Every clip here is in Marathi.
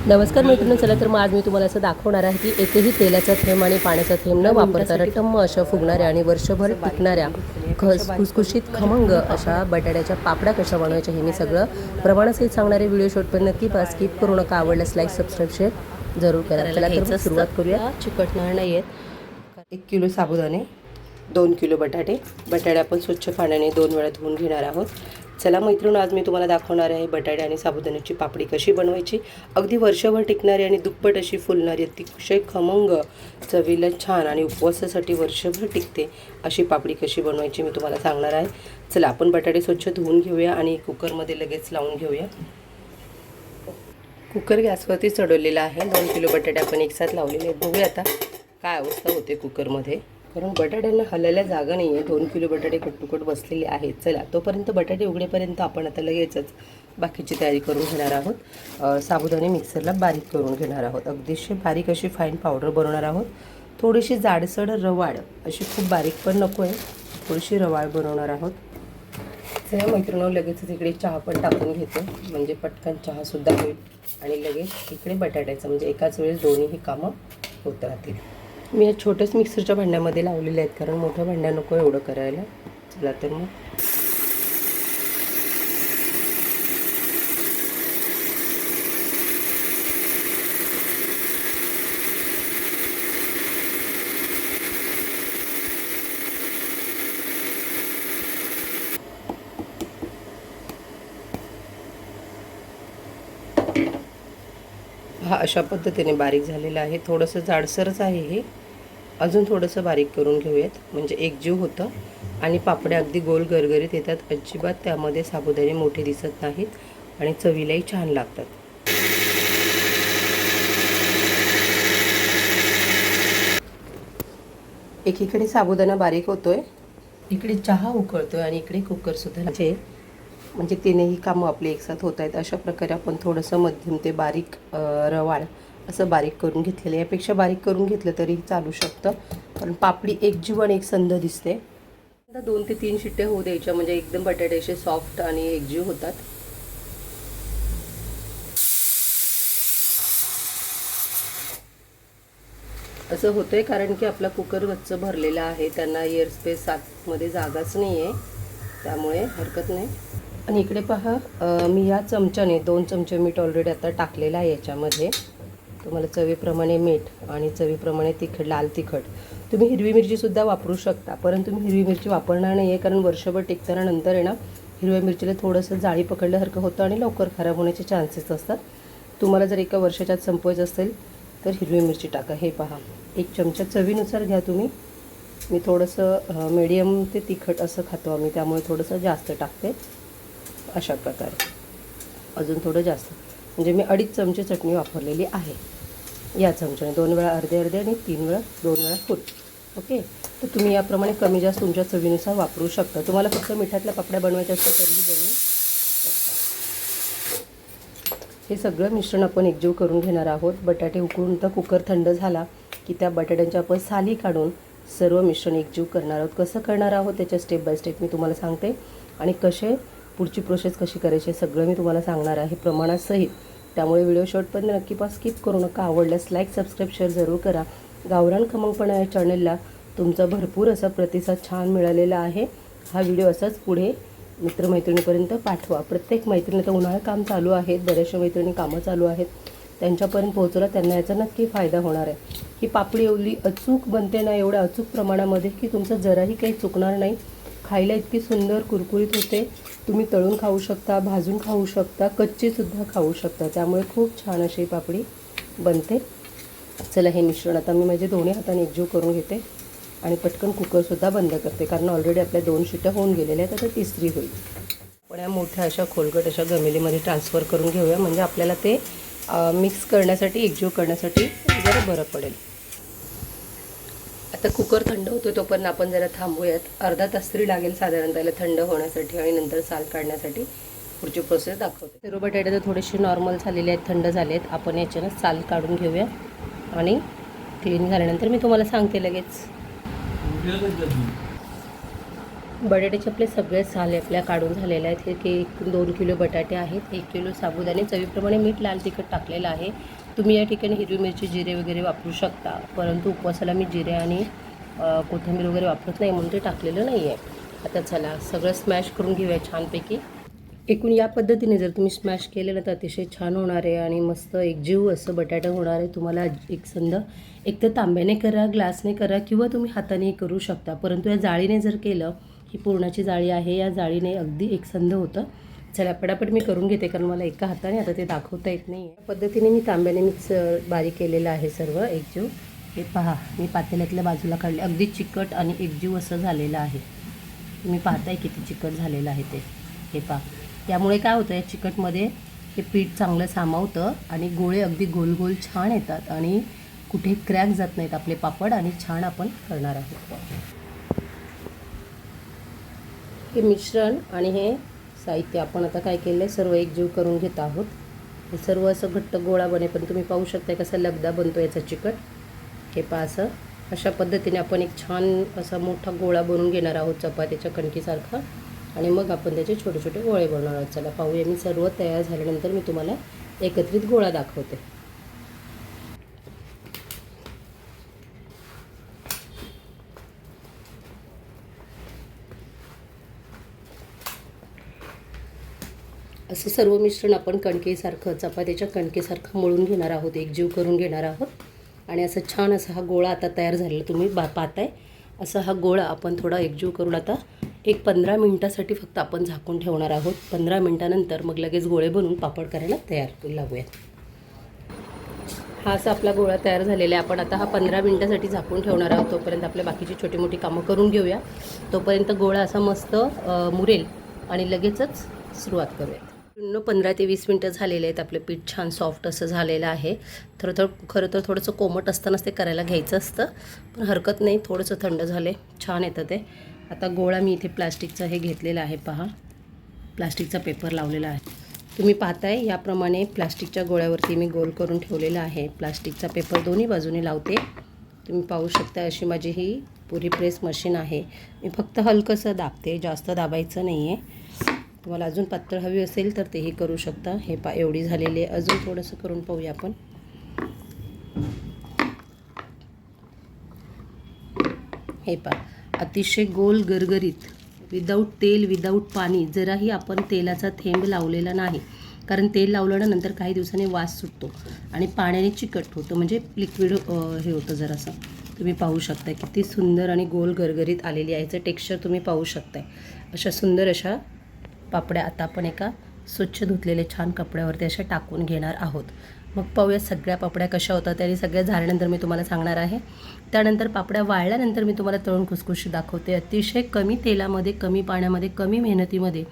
नमस्कार मित्रांनो, चला तर मग आज मी तुम्हाला असं दाखवणार आहे की एकही तेलाचा थेंब आणि पाण्याचा थेंब न वापरता रट्टम अशा फुगणाऱ्या आणि वर्षभर टिकणाऱ्या खुसखुशीत खमंग अशा बटाट्याच्या पापड्या कशा बनवायच्या हे मी सगळं प्रमाणासहित सांगणारे व्हिडिओ शॉर्टपर्यंत नक्की पास स्किप करू नका. आवडल्यास लाईक सबस्क्राईब शेअर जरूर करा. चला तर मग सुरुवात करूया. चिकटणार नाही आहेत. 1 किलो साबुदाणे, 2 किलो बटाटे आपण स्वच्छ पाण्याने 2 वेळा धुवून घेणार आहोत. चला मैत्रिणी, आज मी तुम्हाला दाखवणार आहे बटाटे आणि साबुदाण्याची पापडी कशी बनवायची. अगदी वर्षभर टिकणारी आणि दुप्पट अशी फुलणारी, अतिशय खमंग, चवीला छान आणि उपवासासाठी वर्षभर टिकते अशी पापडी कशी बनवायची मी तुम्हाला सांगणार आहे. चला आपण बटाटे स्वच्छ धुवून घेऊया आणि कुकरमध्ये लगेच लावून घेऊया. कुकर गॅसवरती चढवलेला आहे. 2 किलो बटाटे आपण एकसाथ लावलेले आहेत. बघूया आता काय अवस्था होते कुकरमध्ये, कारण बटाट्यांना हलायला जागा नाही आहे. 2 किलो बटाटे कट बसलेले आहेत. चला तोपर्यंत बटाटे उघडेपर्यंत आपण आता लगेचच बाकीची तयारी करून घेणार आहोत. साबुदाणे मिक्सरला बारीक करून घेणार आहोत. अगदीशी बारीक अशी फाईन पावडर बनवणार आहोत. थोडीशी जाडसर रवाळ, अशी खूप बारीक पण नको आहे, थोडीशी रवाळ बनवणार आहोत. चला मैत्रिणींनो, लगेचच इकडे चहा पण टाकून घेतो, म्हणजे पटकन चहासुद्धा होईल आणि लगेच इकडे बटाट्याचं, म्हणजे एकाच वेळेस दोन्हीही कामं होत राहतील. मी छोट्याच मिक्सरच्या भांड्यामध्ये लावलेले आहेत, कारण मोठ्या भांड्या नको एवढं करायला. चला तर मग हा अशा पद्धतीने बारीक झालेला आहे. थोडंसं जाडसरच आहे हे, अजून थोडंसं बारीक करून घेऊयात, म्हणजे एकजीव होतं आणि पापड्या अगदी गोल गरगरीत येतात. अजिबात त्यामध्ये साबुदाणे मोठे दिसत नाहीत आणि चवीलाही छान लागतात. एकीकडे साबुदाणा बारीक होतोय, इकडे चहा उकळतोय आणि इकडे कुकरसुद्धा, म्हणजे तिन्ही कामं आपली एकसाथ होत आहेत. अशा प्रकारे आपण थोडंसं मध्यम ते बारीक रवाळ असं बारीक करून घेतलेलं. यापेक्षा बारीक करून घेतलं तरी चालू शकतं, कारण पापडी एकजीव आणि एकसंध दिसते. आता 2 ते 3 शिट्ट्या होऊ द्यायच्या, म्हणजे एकदम बटाटे असे सॉफ्ट आणि एकजीव होतात. असं होतंय कारण की आपला कुकर गच्च भरलेला आहे, त्यांना एअर स्पेस आतमध्ये जागाच नाही आहे, त्यामुळे हरकत नाही. आणि इकडे पहा, मी या चमच्याने 2 चमचे मीठ ऑलरेडी आता टाकलेलं आहे याच्यामध्ये. तुम्हाला चवीप्रमाणे मीठ आणि चवीप्रमाणे लाल तिखट. तुम्ही हिरवी मिरचीसुद्धा वापरू शकता, परंतु मी हिरवी मिरची वापरणार नाही आहे, कारण वर्षभर टिकताना नंतर आहे ना, हिरव्या मिरचीला थोडंसं जाळी पकडल्यासारखं होतं आणि लवकर खराब होण्याचे चान्सेस असतात. तुम्हाला जर एका वर्षाच्यात संपवायचं असेल तर हिरवी मिरची टाका. हे पहा, 1 चमचा चवीनुसार घ्या तुम्ही. मी थोडंसं मीडियम ते तिखट असं खातो आम्ही, त्यामुळे थोडंसं जास्त टाकते. अशा प्रकारे अजून थोडं जास्त, म्हणजे मी 2.5 चमचे चटणी वापरलेली आहे या चमच्याने. 2 वेळा अर्धे अर्धे आणि 3 वेळा 2 वेळा फुल. ओके, तर तुम्ही याप्रमाणे कमी जास्त तुमच्या चवीनुसार वापरू शकता. तुम्हाला फक्त मिठातल्या पापड्या बनवायच्या असतील तरीही बनवू शकता. हे सगळं मिश्रण आपण एकजीव करून घेणार आहोत. बटाटे उकळून तर कुकर थंड झाला की त्या बटाट्यांच्या आपण साली काढून सर्व मिश्रण एकजीव करणार आहोत. कसं करणार आहोत त्याच्या स्टेप बाय स्टेप मी तुम्हाला सांगते, आणि पुढची प्रोसेस कशी करायची सगळं मी तुम्हाला सांगणार आहे प्रमाणासहित. त्यामुळे व्हिडिओ शॉर्टपर्यंत नक्की पास स्किप करू नका. आवडल्यास लाईक सबस्क्राईब शेअर जरूर करा. गावरान खमंगपणा या चॅनलला तुमचा भरपूर असा प्रतिसाद छान मिळालेला आहे. हा व्हिडिओ असाच पुढे मित्रमैत्रिणीपर्यंत पाठवा. प्रत्येक मैत्रिणीचं उन्हाळा काम चालू आहेत, बऱ्याचशा मैत्रिणी कामं चालू आहेत, त्यांच्यापर्यंत पोहोचवलं त्यांना याचा नक्की फायदा होणार आहे. ही पापडी एवढी अचूक बनते ना, एवढ्या अचूक प्रमाणामध्ये की तुमचं जराही काही चुकणार नाही. खायला इतकी सुंदर कुरकुरीत होते. तुम्ही तळून खाऊ शकता, भाजून खाऊ शकता, कच्चीसुद्धा खाऊ शकता. त्यामुळे खूप छान अशी पापडी बनते. चला हे मिश्रण आता मी माझे दोन्ही हाताने एकजीव करून घेते आणि पटकन कुकरसुद्धा बंद करते, कारण ऑलरेडी आपल्या 2 शिट्ट्या होऊन गेलेल्या आहेत. आता तिसरी होईल. पण या मोठ्या अशा खोलगट अशा गमिलीमध्ये ट्रान्सफर करून घेऊया, म्हणजे आपल्याला ते मिक्स करण्यासाठी, एकजीव करण्यासाठी जरा बरं पडेल. आता कुकर थंड होतो तोपर्यंत आपण जरा थांबूयात. अर्धा तास तरी लागेल साधारण त्याला थंड होण्यासाठी आणि नंतर साल काढण्यासाठी. पुढची प्रोसेस दाखवते. सर्व बटाटे तर थोडेसे नॉर्मल झालेले आहेत, थंड झाले आहेत. आपण याच्यानं साल काढून घेऊया आणि क्लीन झाल्यानंतर मी तुम्हाला सांगते लगेच. बटाट्याचे आपले सगळे साले आपल्या काढून झालेले आहेत. हे की 2 किलो बटाटे आहेत, 1 किलो साबुदाणे, चवीप्रमाणे मीठ, लाल तिखट टाकलेलं आहे. तुम्ही या ठिकाणी हिरवी मिरची, जिरे वगैरे वापरू शकता, परंतु उपवासाला मी जिरे आणि कोथिंबीर वगैरे वापरत नाही म्हणून ते टाकलेलं नाही आहे. आता चला सगळं स्मॅश करून घेऊया छानपैकी. एकूण या पद्धतीने जर तुम्ही स्मॅश केलं ना तर अतिशय छान होणार आहे आणि मस्त एकजीव असं बटाटा होणार आहे. तुम्हाला एकसंध एक तर तांब्याने करा, ग्लासने करा किंवा तुम्ही हातानेही करू शकता, परंतु या जाळीने जर केलं, ही पूर्णाची जाळी आहे, या जाळीने अगदी एकसंध होतं. चला पटापट मी करून घेते कारण मला एका हाताने आता ते दाखवता येत नाही आहे. या पद्धतीने मी तांब्याने मिक्स बारीक केलेलं आहे सर्व एकजीव. हे पहा, मी पातेल्यातल्या बाजूला काढले, अगदी चिकट आणि एकजीव असं झालेलं आहे. तुम्ही पाहताय किती चिकट झालेलं आहे ते. हे पहा, त्यामुळे काय होतं, या चिकटमध्ये हे पीठ चांगलं सामावतं आणि गोळे अगदी गोल गोल छान येतात आणि कुठे क्रॅक जात नाहीत आपले पापड आणि छान आपण करणार आहोत. हे मिश्रण आणि हे साहित्य आपण आता काय केलं आहे, सर्व एकजीव करून घेत आहोत. हे सर्व असं घट्ट गोळा बने, पण तुम्ही पाहू शकता कसा लगदा बनतो याचा चिकट. हे पहा, असं अशा पद्धतीने आपण एक छान असा मोठा गोळा बनवून घेणार आहोत चपातीच्या कणकीसारखा आणि मग आपण त्याचे छोटे छोटे गोळे बनवणार आहोत. चला पाहूया. मी सर्व तयार झाल्यानंतर मी तुम्हाला एकत्रित गोळा दाखवते. असं सर्व मिश्रण आपण कणकेसारखं, चपातीच्या कणकेसारखं मळून घेणार आहोत, एकजीव करून घेणार आहोत. आणि असं छान असा हा गोळा आता तयार झालेला तुम्ही पाहताय. असा हा गोळा आपण थोडा एकजीव करून आता एक 15 मिनिटासाठी फक्त आपण झाकून ठेवणार आहोत. 15 मिनिटानंतर मग लगेच गोळे बनवून पापड करायला तयार लागूयात. हा असा आपला गोळा तयार झालेला आहे. आपण आता हा 15 मिनिटासाठी झाकून ठेवणार आहोत. तोपर्यंत आपल्या बाकीची छोटी मोठी कामं करून घेऊया. तोपर्यंत गोळा असा मस्त मुरेल आणि लगेचच सुरुवात करूयात. 15 ते 20 मिनटं झालेले आहेत. आपलं पीठ छान सॉफ्ट असं झालेलं आहे. खरं तर थोडंसं कोमट असतानाच ते करायला घ्यायचं असतं, पण हरकत नाही, थोडंसं थंड झाले छान येतं ते. आता गोळा मी इथे प्लास्टिकचा हे घेतलेला आहे, पहा, प्लास्टिकचा पेपर लावलेला आहे. तुम्ही पाहताय याप्रमाणे प्लास्टिकच्या गोळ्यावरती मी गोल करून ठेवलेला आहे. प्लास्टिकचा पेपर दोन्ही बाजूने लावते. तुम्ही पाहू शकता अशी माझी ही पुरी प्रेस मशीन आहे. मी फक्त हलकंसं दाबते, जास्त दाबायचं नाही आहे. तुम्हाला अजून पातळ हवी असेल तर तेही करू शकता. हे पा, एवढी झालेली आहे. अजून थोडंसं करून पाहूया आपण. हे पा, अतिशय गोल गरगरीत, विदाऊट तेल, विदाऊट पाणी, जराही आपण तेलाचा थेंब लावलेला नाही. कारण तेल लावलं ना नंतर काही दिवसांनी वास सुटतो आणि पाण्याने चिकट होतं, म्हणजे लिक्विड हे होतं जरासं. तुम्ही पाहू शकता किती सुंदर आणि गोल गरगरीत आलेली आहे. याचं टेक्स्चर तुम्ही पाहू शकताय. अशा सुंदर अशा पापड्या आता आपण एका स्वच्छ धुतलेले छान कपड्यावरती अशा टाकून घेणार आहोत. मग पाहूया सगळ्या पापड्या कशा होतात आणि सगळ्या झाल्यानंतर मी तुम्हाला सांगणार आहे. त्यानंतर पापड्या वाळल्यानंतर मी तुम्हाला तळून खुसखुशी दाखवते. अतिशय कमी तेलामध्ये, कमी पाण्यामध्ये, कमी मेहनतीमध्ये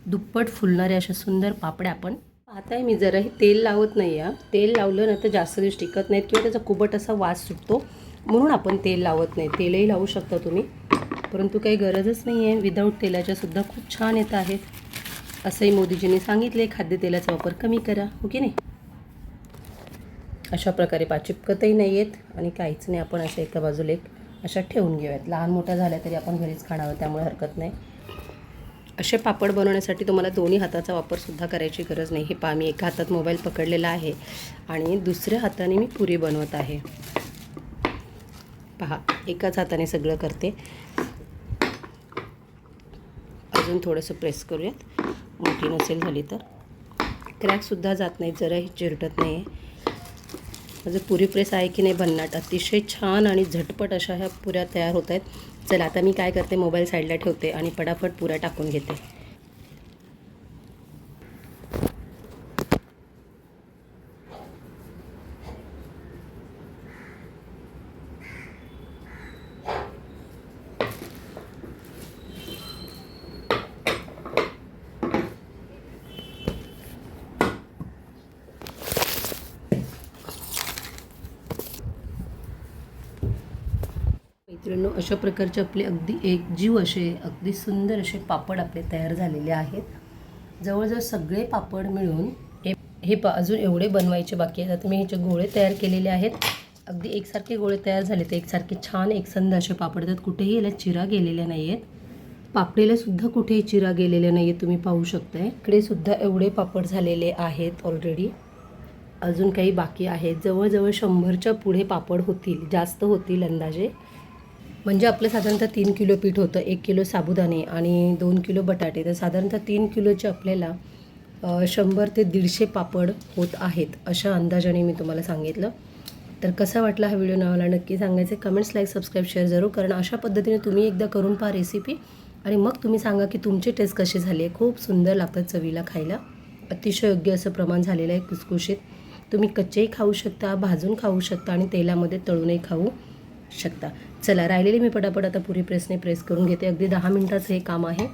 दुप्पट फुलणाऱ्या अशा सुंदर पापड्या आपण पाहताय. मी जराही तेल लावत नाही आहे. तेल लावलं ना तर जास्त दिवस टिकत नाहीत किंवा त्याचा कुबट असा वास सुटतो, म्हणून आपण तेल लावत नाही. तेलही लावू शकता तुम्ही, परंतु काही गरजच नाही आहे. विदाऊट तेलाच्या सुद्धा खूप छान येत आहेत. असंही मोदीजींनी सांगितले, खाद्यतेलाचा वापर कमी करा, हो की नाही. अशा प्रकारे चिपकतही नाही आहेत आणि काहीच नाही. आपण अशा एका बाजूला एक अशा ठेवून घेऊयात. लहान मोठ्या झाल्या तरी आपण घरीच खाणार, त्यामुळे हरकत नाही. असे पापड बनवण्यासाठी तुम्हाला दोन्ही हाताचा वापरसुद्धा करायची गरज नाही. हे पहा, मी एका हातात मोबाईल पकडलेला आहे आणि दुसऱ्या हाताने मी पुरी बनवत आहे. पहा, एकाच हाताने सगळं करते. अजून थोडंसं प्रेस करूयात, मोठी नसेल झाली तर. क्रॅकसुद्धा जात नाही, जराही चिरटत नाही आहे. माझं पुरी प्रेस आहे की नाही भन्नाट, अतिशय छान आणि झटपट अशा ह्या पुऱ्या तयार होत आहेत. चला आता मी काय करते, मोबाईल साईडला ठेवते आणि पटापट पुऱ्या टाकून घेते. मित्रांनो, अशा प्रकारचे आपले अगदी एकजीव असे अगदी सुंदर असे पापड आपले तयार झालेले आहेत. जवळजवळ सगळे पापड मिळून हे अजून एवढे बनवायचे बाकी आहेत. आता मी ह्याचे गोळे तयार केलेले आहेत. अगदी एकसारखे गोळे तयार झाले, तर एकसारखे छान एकसंध असे पापड आहेत. कुठेही याला चिरा गेलेल्या नाही आहेत. पापडीला सुद्धा कुठेही चिरा गेलेला नाही आहे, तुम्ही पाहू शकताय. इकडे सुद्धा एवढे पापड झालेले आहेत ऑलरेडी. अजून काही बाकी आहेत. जवळजवळ 100च्या पुढे पापड होतील, जास्त होतील अंदाजे. म्हणजे आपलं साधारणतः 3 किलो पीठ होतं, 1 किलो साबुदाणे आणि 2 किलो बटाटे. तर साधारणतः 3 किलोचे आपल्याला 100 ते 150 पापड होत आहेत, अशा अंदाजाने मी तुम्हाला सांगितलं. तर कसा वाटला हा व्हिडिओ नावाला नक्की सांगायचे. कमेंट्स, लाईक, सबस्क्राईब, शेअर जरूर करणं. अशा पद्धतीने तुम्ही एकदा करून पहा रेसिपी आणि मग तुम्ही सांगा की तुमची टेस्ट कशी झाली आहे. खूप सुंदर लागतात चवीला खायला. अतिशय योग्य असं प्रमाण झालेलं आहे, खुसखुशीत. तुम्ही कच्चेही खाऊ शकता, भाजून खाऊ शकता आणि तेलामध्ये तळूनही खाऊ शकता. चला, राहिलेली मी पटापट आता पुरी प्रेसने प्रेस करून घेते. अगदी 10 मिनिटाचं हे काम आहे.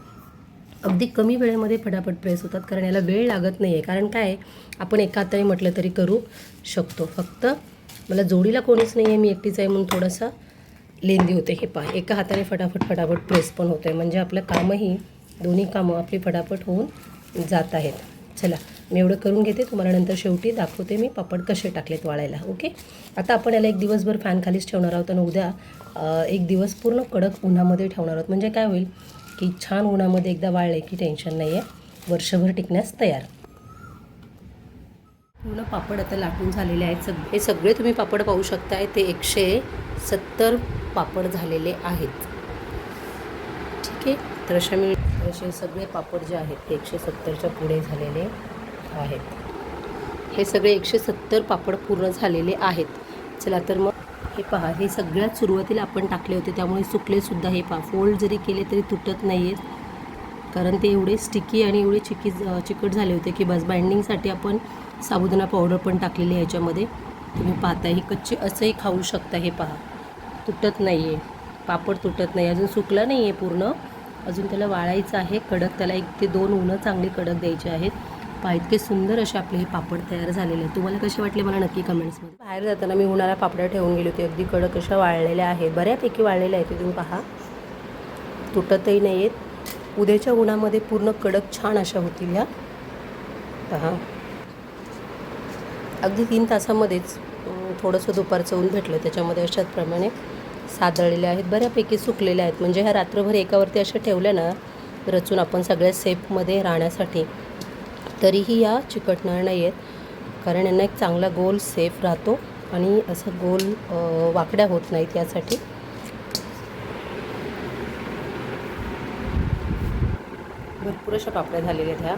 अगदी कमी वेळेमध्ये फटाफट प्रेस होतात, कारण याला वेळ लागत नाही आहे. कारण काय आहे, आपण एका हाताने म्हटलं तरी करू शकतो. फक्त मला जोडीला कोणीच नाही आहे, मी एकटीच आहे म्हणून थोडंसं लेंदी होते. हे पहा, एका हाताने फटाफट प्रेस पण होतं आहे, म्हणजे आपलं कामही, दोन्ही कामं आपली फटाफट होऊन जात आहेत. चला, मी एवढं करून घेते. तुम्हाला नंतर शेवटी दाखवते मी पापड कसे टाकलेत वाळायला. ओके. आता आपण याला एक दिवसभर फॅन खालीच ठेवणार आहोत आणि उद्या एक दिवस पूर्ण कडक उन्हामध्ये ठेवणार आहोत. म्हणजे काय होईल की छान उन्हामध्ये एकदा वाळले की टेन्शन नाही आहे, वर्षभर टिकण्यास तयार. पूर्ण पापड आता लाटून झालेले आहेत. हे सगळे तुम्ही पापड पाहू शकताय. ते 170 पापड झालेले आहेत. ठीक आहे. तर असे सगळे पापड जे आहेत ते 170च्या पुढे झालेले आहेत. हे सगळे 170 पापड पूर्ण झालेले आहेत. चला, तर मग हे पहा, हे सगळ्यात सुरुवातीला आपण टाकले होते, त्यामुळे सुकलेसुद्धा. हे पहा, फोल्ड जरी केले तरी तुटत नाही आहेत, कारण ते एवढे स्टिकी आणि एवढे चिकट झाले होते की बस. बाइंडिंगसाठी आपण साबुदाणा पावडर पण टाकलेली आहे याच्यामध्ये. तुम्ही पाहता, ही कच्ची असंही खाऊ शकता. हे पहा, तुटत नाही आहे, पापड तुटत नाही. अजून सुकला नाही आहे पूर्ण, अजून त्याला वाळायचं आहे कडक. त्याला 1 ते 2 उन्हं चांगली कडक द्यायचे आहेत. पहा, इतके सुंदर असे आपले हे पापड तयार झालेले आहेत. तुम्हाला कसे वाटले मला नक्की कमेंट्समध्ये. बाहेर जाताना मी उन्हाला पापड्या ठेवून गेली होती, अगदी कडक अशा वाळलेल्या आहेत, बऱ्यापैकी वाळलेल्या आहेत. तुम्ही पहा, तुटतही नाही आहेत. उद्याच्या उन्हामध्ये पूर्ण कडक छान अशा होतील ह्या. पहा, अगदी 3 तासामध्येच थोडंसं दुपारचं ऊन भेटलं, त्याच्यामध्ये अशाच प्रमाणे सादळलेल्या आहेत, बऱ्यापैकी सुकलेल्या आहेत. म्हणजे ह्या रात्रभर एकावरती अशा ठेवल्या ना रचून आपण सगळ्या सेफमध्ये राहण्यासाठी, तरीही या चिकटणार नाही आहेत, कारण यांना एक चांगला गोल सेफ राहतो आणि असं गोल वाकड्या होत नाहीत. यासाठी भरपूर अशा पापड्या झालेल्या आहेत ह्या.